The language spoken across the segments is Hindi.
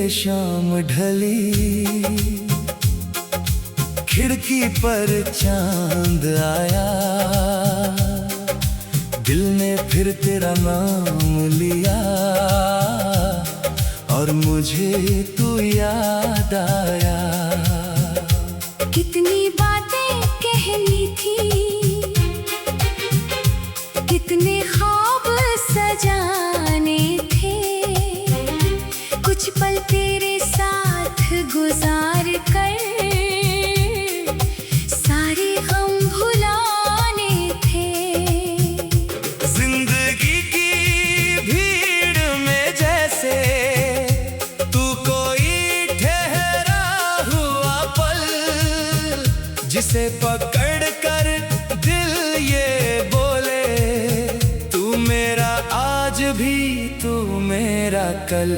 शाम ढली, खिड़की पर चांद आया, दिल ने फिर तेरा नाम लिया और मुझे तू याद आया। कितनी बातें कहनी थी, कितने ख्वाब सजाने थे, कुछ पल तेरे साथ गुजार कर सारे गम भुलाने थे। जिंदगी की भीड़ में जैसे तू कोई ठहरा हुआ पल, जिसे पकड़ कर दिल ये बोले, तू मेरा आज भी तू मेरा कल।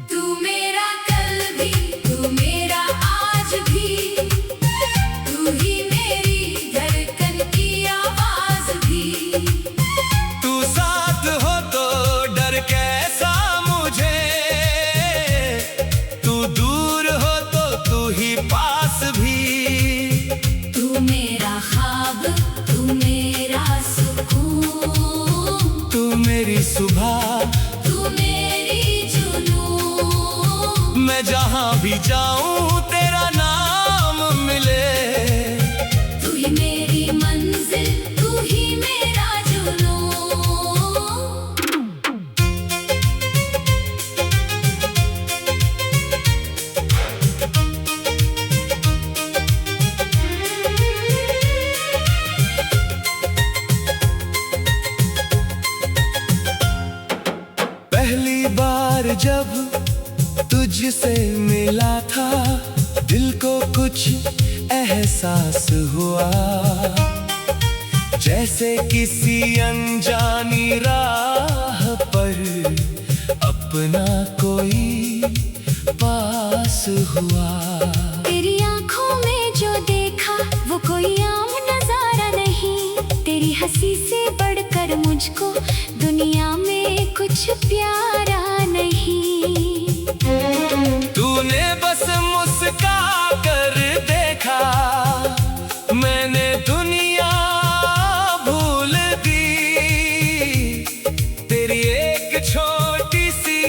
तू मेरा कल भी, तू मेरा आज भी, तू ही मेरी धड़कन की आवाज भी। तू साथ हो तो डर कैसा मुझे, तू दूर हो तो तू ही पास भी। तू मेरा ख्वाब, तू मेरा सुकून, तू मेरी सुबह, तू मेरी जुनून। मैं जहाँ भी जाऊँ तेरा नाम मिले। तू ही मेरी मंजिल, तू ही मेरा जुनून। पहली बार जब तुझसे मिला था, दिल को कुछ एहसास हुआ, जैसे किसी अनजानी राह पर अपना कोई पास हुआ। तेरी आंखों में जो देखा वो कोई आम नजारा नहीं, तेरी हंसी से बढ़कर मुझको दुनिया में कुछ प्यारा नहीं। तूने बस मुस्का कर देखा, मैंने दुनिया भूल दी। तेरी एक छोटी सी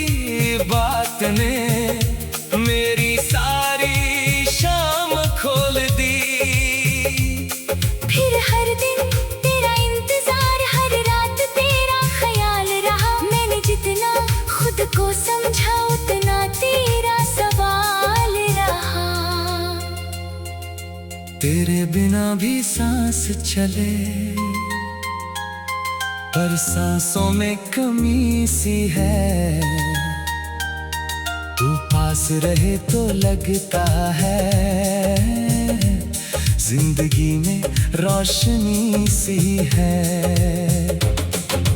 बात ने मेरी सारी शाम खोल दी। फिर हर दिन तेरा इंतजार, हर रात तेरा ख्याल रहा। मैंने जितना खुद को समझा उतना तेरा सवाल रहा। तेरे बिना भी सांस चले, पर सांसों में कमी सी है। तू पास रहे तो लगता है जिंदगी में रोशनी सी है।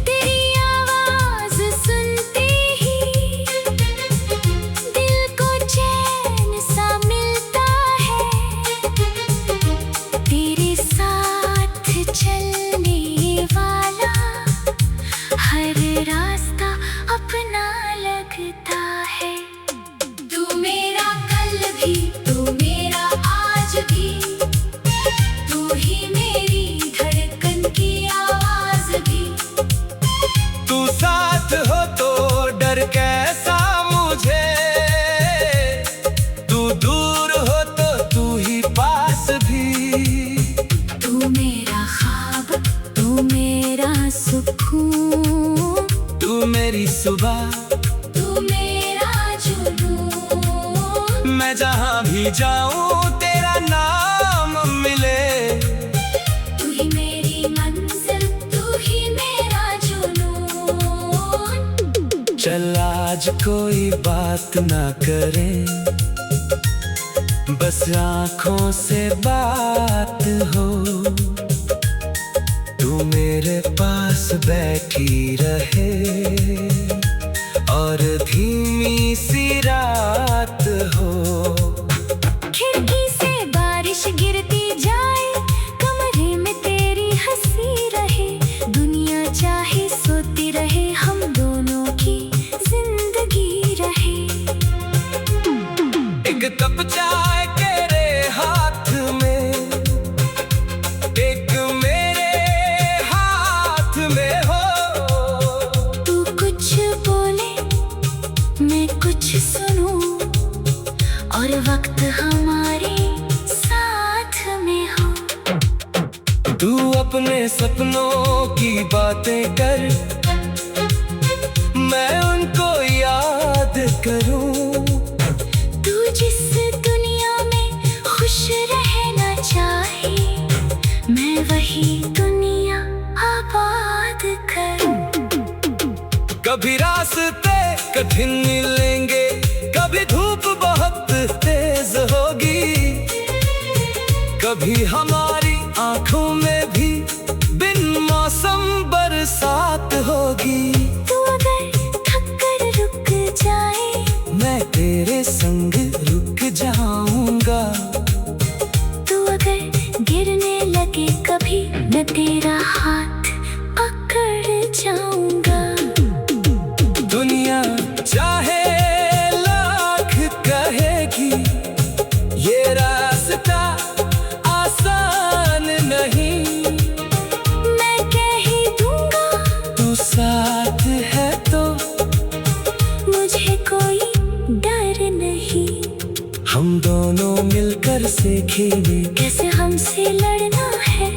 तेरी आवाज सुनते ही दिल को चैन सा मिलता है। तेरे साथ चलने वाला हर रास्ता अपना लगता है। तू मेरा कल भी, तू मेरा आज भी, तू ही मेरी धड़कन की आवाज भी। तू साथ हो तो डर कैसा मुझे, तू दूर हो तो तू ही पास भी। तू मेरा ख्वाब, तू मेरा सुकून, तू मेरी सुबह, तू मेरा जुनून। मैं जहाँ भी जाऊँ तेरा नाम मिले। तू ही मेरी मंजिल, तू ही मेरा जुनून। चल आज कोई बात ना करें, बस आँखों से बात हो। तू मेरे पास बैठी रहे और धीमी सी रात हो। खिड़की से बारिश गिरती जाए, कमरे में तेरी हंसी रहे, दुनिया चाहे सोती रहे, हम दोनों की कप चाय तेरे हाथ में, एक मेरे हाथ में हो। तू कुछ बोले मैं कुछ सुनूं, और वक्त हमारे साथ में हो। तू अपने सपनों की बातें कर, मैं उनको याद करूं। तू जिस दुनिया में खुश रहना चाहे, मैं वही दुनिया आबाद करूं। कभी रास्ते कठिन मिलेंगे, कभी धूप बहुत तेज होगी, कभी हमारी आंखों में भी बिन मौसम बरसात होगी। तू अगर थक कर रुक जाए, मैं तेरे संग रुक जाऊंगा। तू अगर गिरने लगे कभी, मैं तेरा हाथ पकड़ जाऊंगा। दुनिया चाहे लाख कहेगी, ये रास्ता आसान नहीं। मैं कह ही दूंगा, तू साथ है तो मुझे कोई डर नहीं। हम दोनों मिलकर सीखेंगे कैसे हमसे लड़ना है,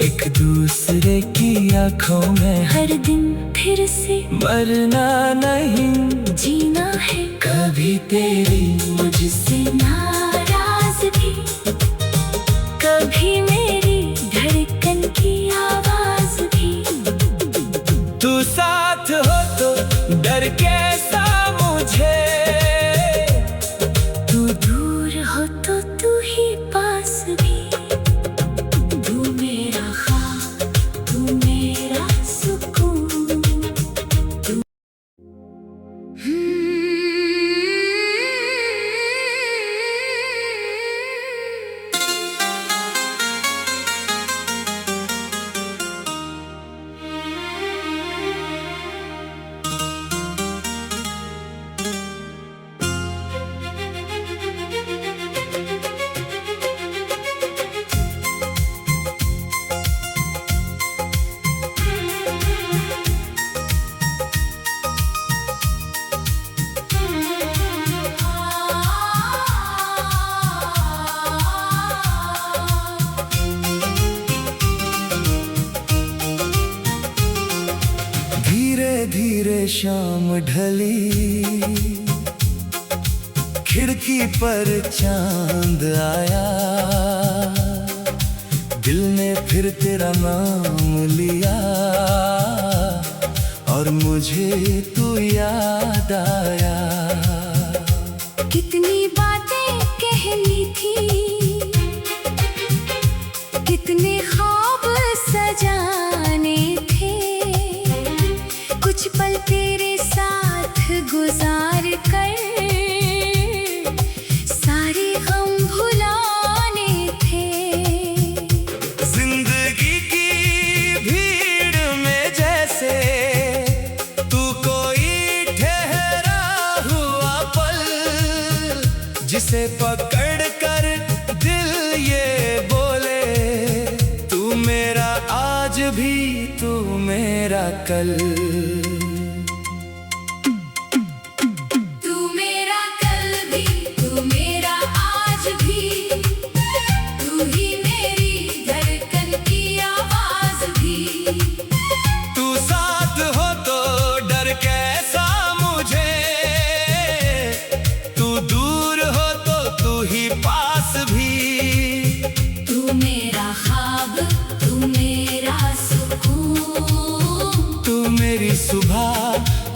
एक दूसरे की आंखों में हर दिन फिर से मरना नहीं। जीना है, कभी तेरी मुझसे नाराजगी, कभी मेरी धड़कन की आवाज भी। तू साथ हो तो डर कैसा मुझे, तू दूर हो तो तू ही पास भी। तू मेरा ख्वाब, तू मेरा सुकून। धीरे धीरे शाम ढली, खिड़की पर चांद आया। दिल ने फिर तेरा नाम लिया, और मुझे तू याद आया। कितनी बातें कहनी थी, कितने ख्वाब सजाने थे। कुछ पल तेरे साथ गुजार कर सारे गम भुलाने थे। जिंदगी की भीड़ में जैसे तू कोई ठहरा हुआ पल, जिसे पकड़ कर दिल ये बोले, तू मेरा आज भी तू मेरा कल। तू मेरा कल भी, तू मेरा आज भी, तू ही मेरी धड़कन की आवाज भी। तू साथ हो तो डर कैसा मुझे, तू दूर हो तो तू ही पास भी। तू मेरा ख्वाब, तू मेरा सुकून। तू मेरी सुबह,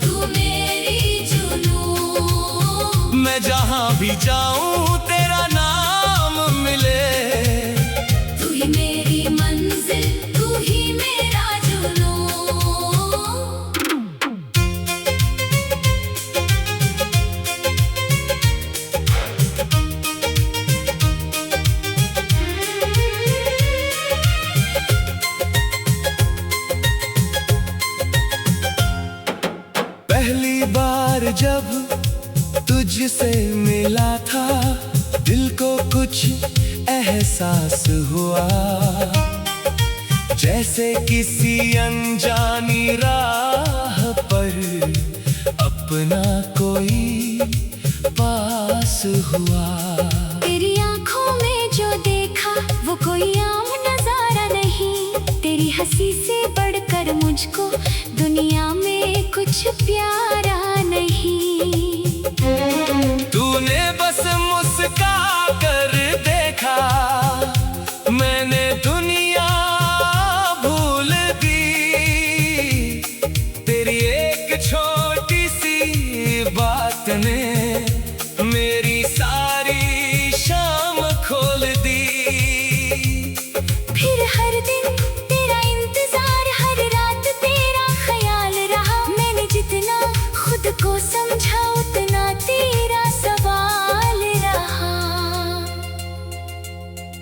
तू मेरी जुनून। मैं जहाँ भी जाऊँ तेरा नाम मिले। तू ही मेरी मंजिल, तू ही मेरा जुनून। पहली बार जब तुझसे मिला था, दिल को कुछ एहसास हुआ, जैसे किसी अनजानी राह पर अपना कोई पास हुआ। तेरी आंखों में जो देखा वो कोई आम नजारा नहीं, तेरी हंसी से बढ़कर मुझको दुनिया में कुछ प्यारा नहीं। तूने बस मुस्का कर देखा, मैंने दुनिया भूल दी। तेरी एक छोटी सी बात ने मेरी सारी शाम खोल दी। फिर हर दिन तेरा इंतजार, हर रात तेरा ख्याल रहा। मैंने जितना खुद को समझा उतना तेरा सवाल रहा।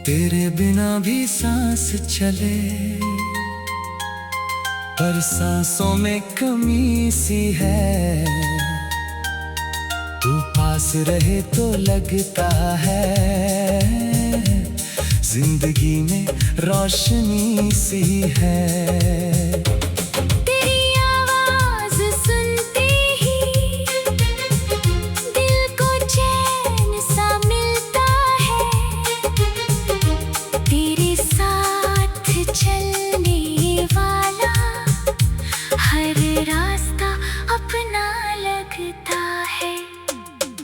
तेरे बिना भी सांस चले, पर सांसों में कमी सी है। तू पास रहे तो लगता है जिंदगी में रोशनी सी है। तेरी आवाज सुनते ही दिल को चैन सा मिलता है। तेरे साथ चलने वाला हर रास्ता अपना लगता है।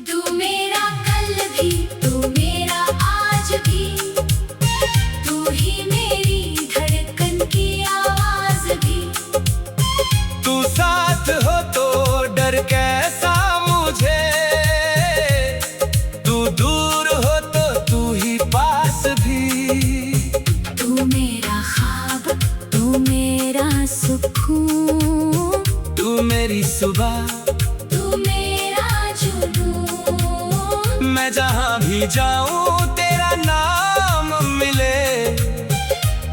तू मेरा कल भी, तू मेरा आज भी, तू ही मेरी धड़कन की आवाज भी। तू साथ हो तो डर कैसा मुझे, तू दूर हो तो तू ही पास भी। तू मेरा ख्वाब, तू मेरा सुकून, तू मेरी सुबह, तू मेरा जुनून। मैं जहाँ भी जाऊँ तेरा नाम मिले।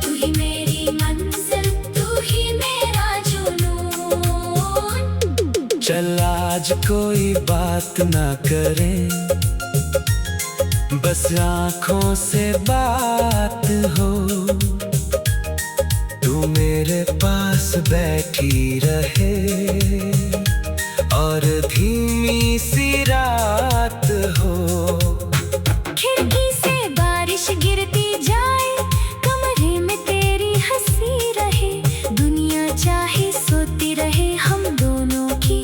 तू ही मेरी मंजिल, तू ही मेरा जुनून। चल आज कोई बात ना करें, बस आँखों से बात हो। तू मेरे पास बैठी रहे और धीमी सी रात हो। खिड़की से बारिश गिरती जाए, कमरे में तेरी हंसी रहे। दुनिया चाहे सोती रहे, हम दोनों की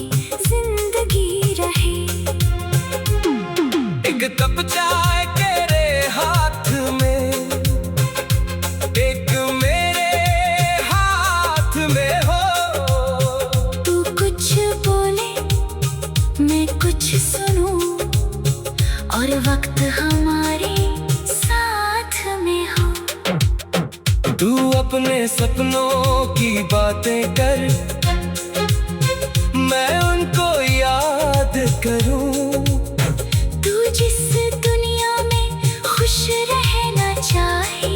जिंदगी रहे। एक कप चाय तेरे हाथ में, एक मेरे हाथ में हो। तू कुछ बोले मैं कुछ सुनूं, और वक्त हमारे साथ में हो। तू अपने सपनों की बातें कर, मैं उनको याद करूं। तू जिस दुनिया में खुश रहना चाहे,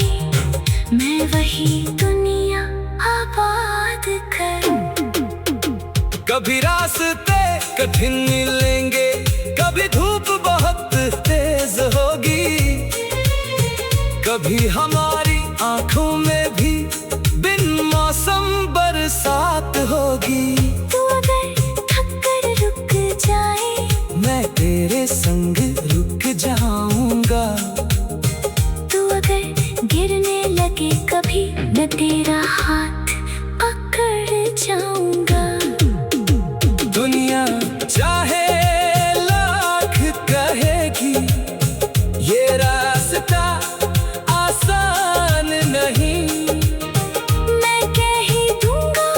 मैं वही दुनिया आबाद करूं। कभी रास्ते कठिन मिलेंगे, कभी धूप बहुत तेज होगी, कभी हमारी आंखों में भी बिन मौसम बरसात होगी। तू अगर थक कर रुक जाए, मैं तेरे संग रुक जाऊंगा। तू अगर गिरने लगे कभी, मैं तेरा हाथ पकड़ जाऊंगा। दुनिया चाहे लाख कहेगी, ये रास्ता आसान नहीं। मैं कह ही दूंगा,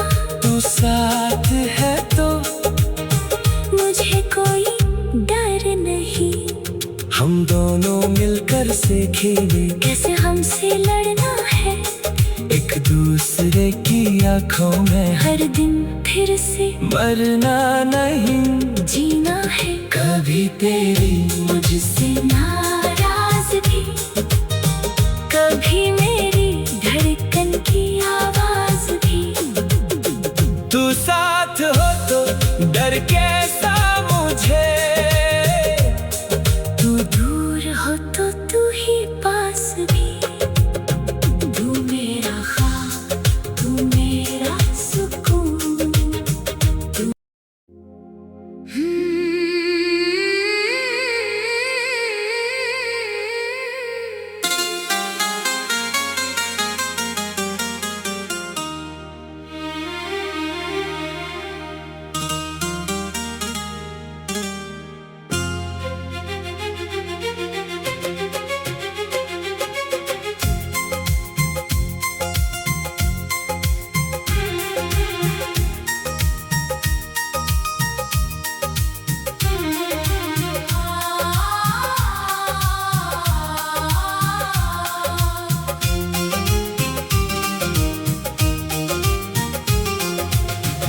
तू साथ है तो मुझे कोई डर नहीं। हम दोनों मिलकर सीखेंगे कैसे हमसे लड़ना है, एक दूसरे की आंखों में हर दिन फिर से मरना नहीं, जीना है। कभी तेरी मुझसे नाराजगी, कभी मेरी धड़कन की आवाज भी। तू साथ हो तो डर कैसा मुझे,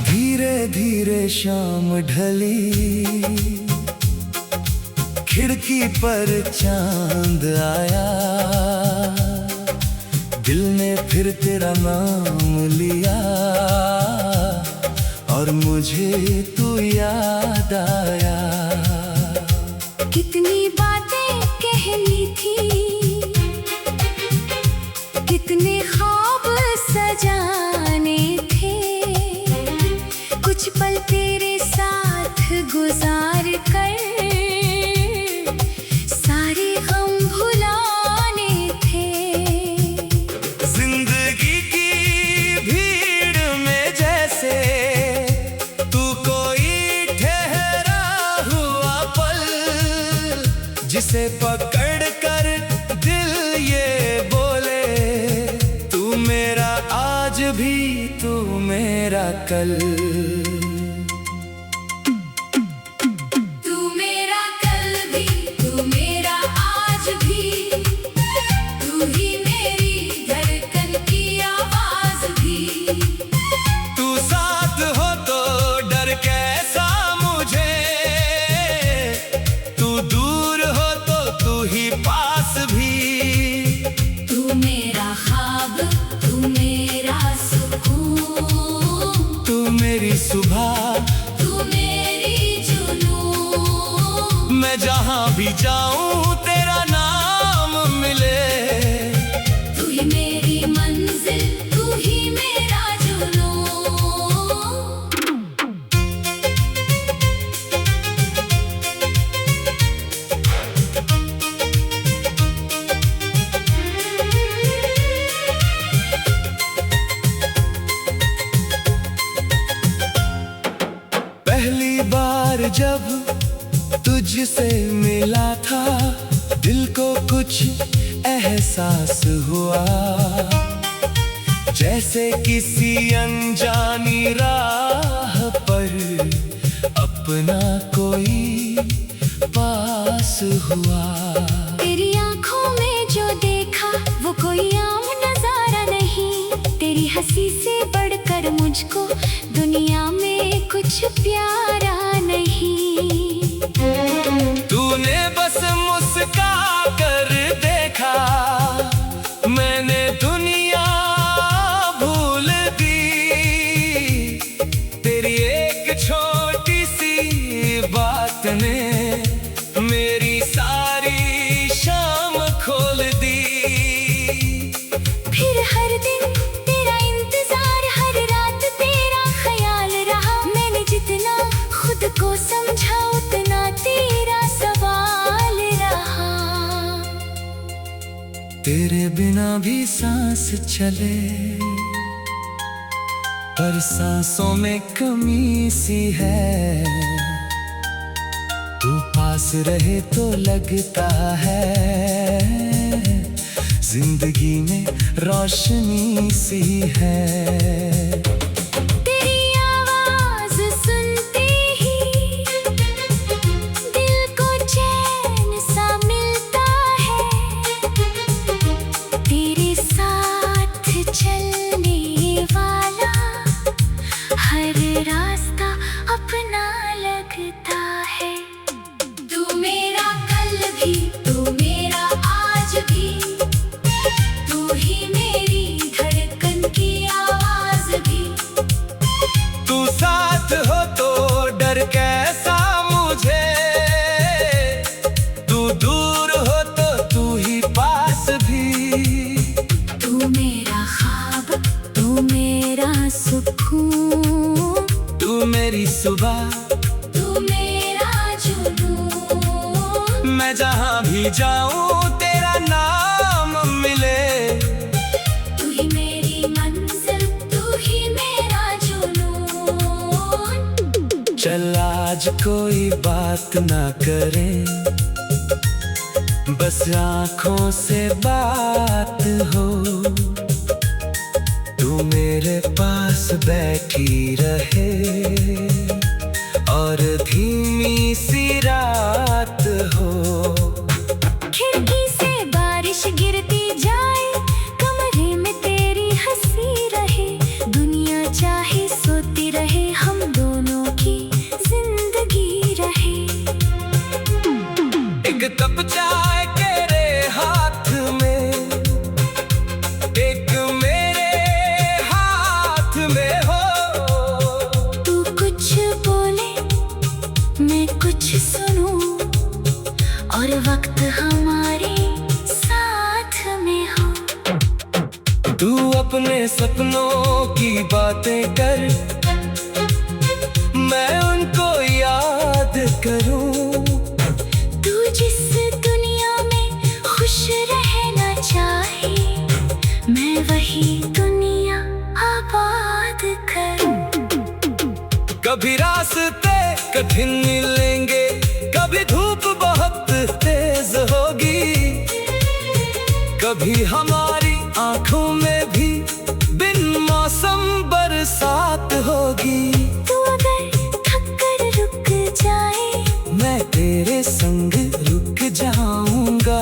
धीरे धीरे शाम ढली, खिड़की पर चांद आया। दिल ने फिर तेरा नाम लिया और मुझे तू याद आया। कितनी बातें कहनी थी, कितने ख्वाब सजाने थे। कुछ पल तेरे साथ गुजार कर सारे गम भुलाने थे। जिंदगी की भीड़ में जैसे तू कोई ठहरा हुआ पल, जिसे पकड़ कर दिल ये बोले, तू मेरा आज भी, तू मेरा कल। तू मेरा कल भी, तू मेरा आज भी, तू ही मेरी धड़कन की आवाज भी। तू साथ हो तो डर कैसा मुझे, तू दूर हो तो तू ही पास भी। तू मेरा ख्वाब, तू मेरा सुकून, तू मेरी सुबह, तू मेरी जुनून। मैं जहाँ भी जाऊँ तेरा नाम मिले। तू ही मेरी मंजिल, तू ही मेरा जुनून। पहली बार जब तुझसे मिला था, दिल को कुछ एहसास हुआ। जैसे किसी अनजानी राह पर अपना कोई पास हुआ। तेरी आंखों में जो देखा वो कोई आम नजारा नहीं। तेरी हंसी से बढ़कर मुझको दुनिया में कुछ प्यारा नहीं। तूने बस मुस्का कर देखा, मैंने दुनिया भूल दी। तेरी एक छोटी सी बात ने मेरी सारी शाम खोल दी। फिर हर दिन तेरा इंतजार, हर रात तेरा ख्याल रहा। मैंने जितना खुद को समझा उतना तेरा सवाल रहा। तेरे बिना भी सांस चले, पर सांसों में कमी सी है। तू पास रहे तो लगता है जिंदगी में रोशनी सी है। तेरी आवाज सुनते ही दिल को चैन सा मिलता है। तेरे साथ चलने वाला हर रास्ता अपना लगता है। तू मेरा कल भी, तू मेरा आज भी, तू ही मेरी धड़कन की आवाज ही जाऊं तेरा नाम मिले। तू ही मेरी मंजिल, तू ही मेरा जुनून। चल आज कोई बात ना करें, बस आँखों से बात हो। तू मेरे पास बैठी रहे और धीमी सी रात हो। खिड़की से बारिश गिरती जाए, कमरे में तेरी हंसी रहे। दुनिया चाहे सोती रहे, हम दोनों की जिंदगी रहे। एक कप चाय तेरे हाथ में, एक मेरे हाथ में हो। तू कुछ बोले मैं कुछ सुनूं, और वक्त हमारे साथ में हो। तू अपने सपनों की बातें कर, मैं उनको याद करूं। तू जिस दुनिया में खुश रहना चाहे, मैं वही दुनिया आबाद करूं। कभी रास्ते कठिन मिलेंगे, कभी धूप बहुत तेज होगी, कभी हमारी आंखों में भी बिन मौसम बरसात होगी। तू अगर थक कर रुक जाए, मैं तेरे संग रुक जाऊंगा।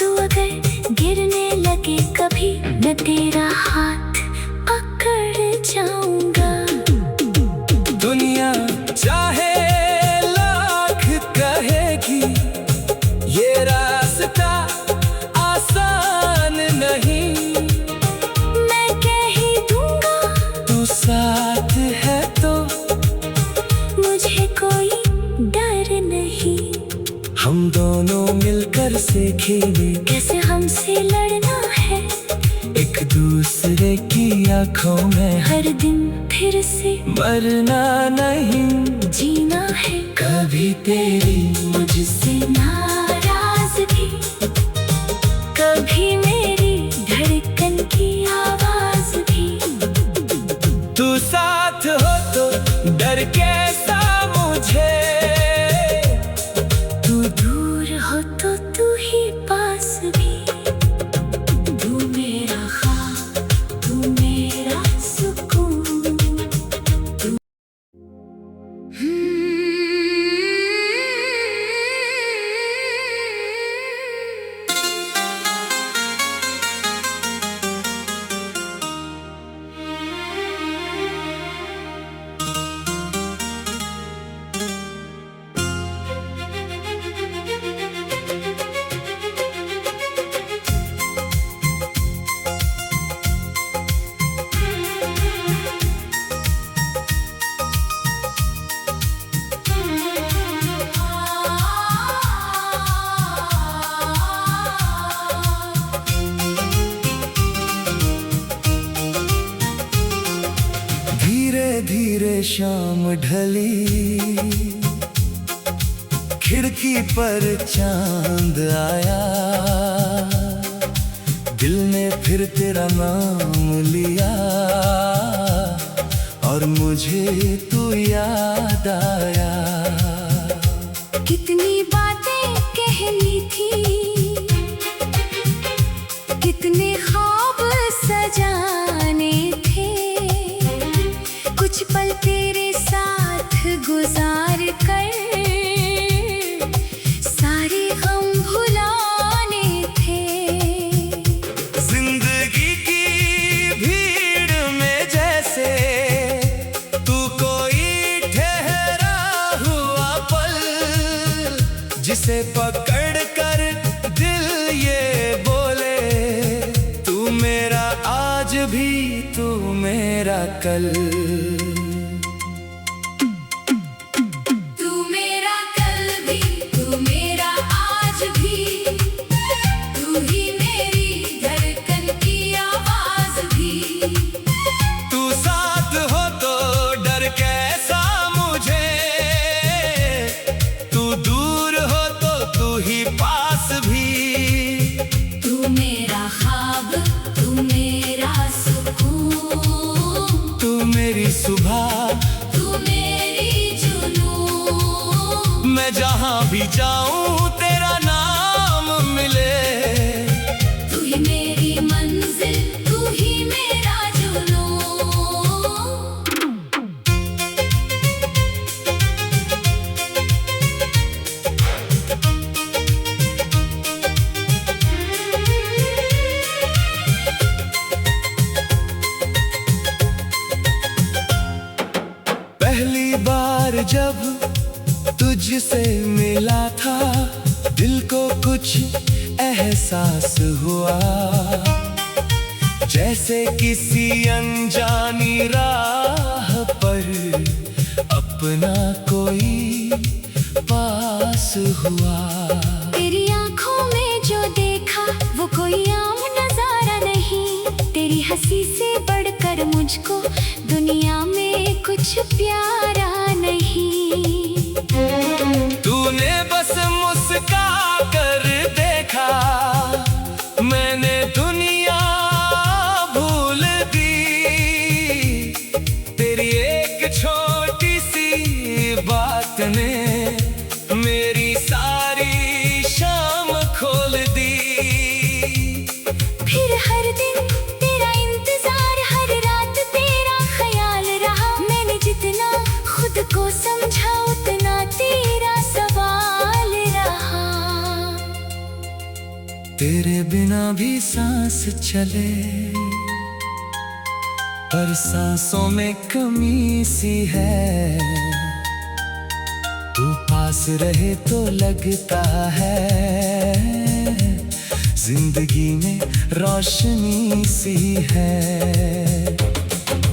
तू अगर गिरने लगे कभी, मैं तेरा हाथ पकड़ जाऊंगा। दुनिया चाहे लाख कहेगी, ये रास्ता आसान नहीं। मैं कह ही दूंगा, तू साथ है तो मुझे कोई डर नहीं। हम दोनों मिलकर सीखेंगे कैसे हमसे लड़ना है, एक दूसरे की आंखों में हर दिन फिर से मरना नहीं। जीना है। कभी तेरी मुझसे नाराजगी, कभी मेरी धड़कन की आवाज भी। तू साथ हो तो डर कैसा मुझे, तू दूर हो तो तू ही पास भी। तू मेरा ख्वाब, तू मेरा सुकून। धीरे शाम ढली, खिड़की पर चांद आया। दिल ने फिर तेरा नाम लिया और मुझे तू याद आया। कितनी बातें कहनी थी, कितने ख्वाब सजाने थे। कुछ पल तेरे साथ गुजार कर सारे गम भुलाने थे। जिंदगी की भीड़ में जैसे तू कोई ठहरा हुआ पल, जिसे पकड़ कर दिल ये बोले, तू मेरा आज भी तू मेरा कल। तू मेरा कल भी, तू मेरा आज भी। तू ही मेरी धड़कन की आवाज भी। तू साथ हो तो डर कैसा मुझे, तू दूर हो तो तू ही मैं जहाँ भी जाऊँ तेरा नाम मिले। तू ही मेरी मंजिल, तू ही मेरा जुनून। पहली बार जब तुझसे मिला था, दिल को कुछ एहसास हुआ, जैसे किसी अनजानी राह पर अपना कोई पास हुआ। तेरी आंखों में जो देखा वो कोई आम नजारा नहीं, तेरी हंसी से बढ़कर मुझको दुनिया में कुछ प्यारा नहीं। तूने बस मुस्का कर देखा, मैंने दुनिया भूल दी। तेरी एक छोटी सी बात ने मेरी सारी शाम खोल दी। फिर हर दिन तेरा इंतजार, हर रात तेरा ख्याल रहा। मैंने जितना खुद को समझा उतना तेरा सवाल रहा। तेरे बिना भी सांस चले, पर सांसों में कमी सी है। तू पास रहे तो लगता है जिंदगी में रोशनी सी है।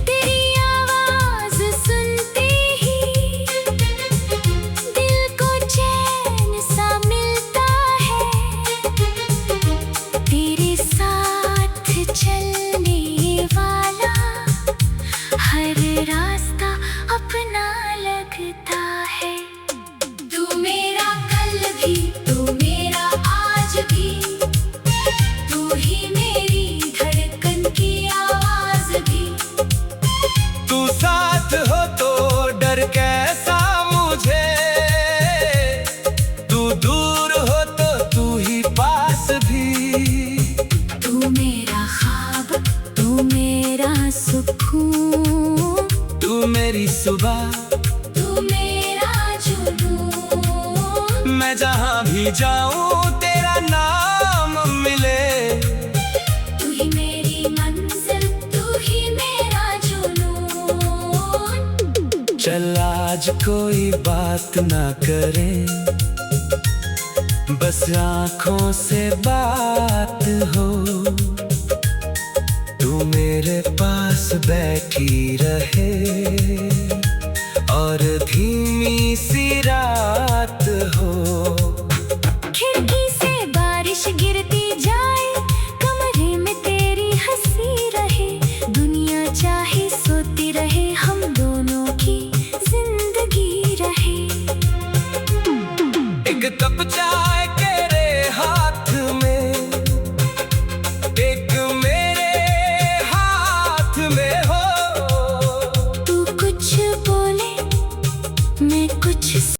तेरी आवाज सुनते ही दिल को चैन सा मिलता है। तेरे साथ चलने वाला हर रास्ता अपना लगता है। तू मेरा कल भी, तू मेरा आज भी, तू ही मेरी धड़कन की आवाज भी। तू साथ हो तो डर कैसा मुझे, तू दूर हो तो तू ही पास भी। तू मेरा ख्वाब, तू मेरा सुकून, तू मेरी सुबह, तू मेरा जुनून। मैं जहाँ भी जाऊँ तेरा नाम मिले। तू ही मेरी मंजिल, तू ही मेरा जुनून। चल आज कोई बात ना करें, बस आँखों से बात हो। तू मेरे पास बैठी रहे और धीमी सी रात हो। खिड़की से बारिश गिरती जाए, कमरे में तेरी हंसी रहे। दुनिया चाहे सोती रहे, हम दोनों की जिंदगी रहे। एक कप चाय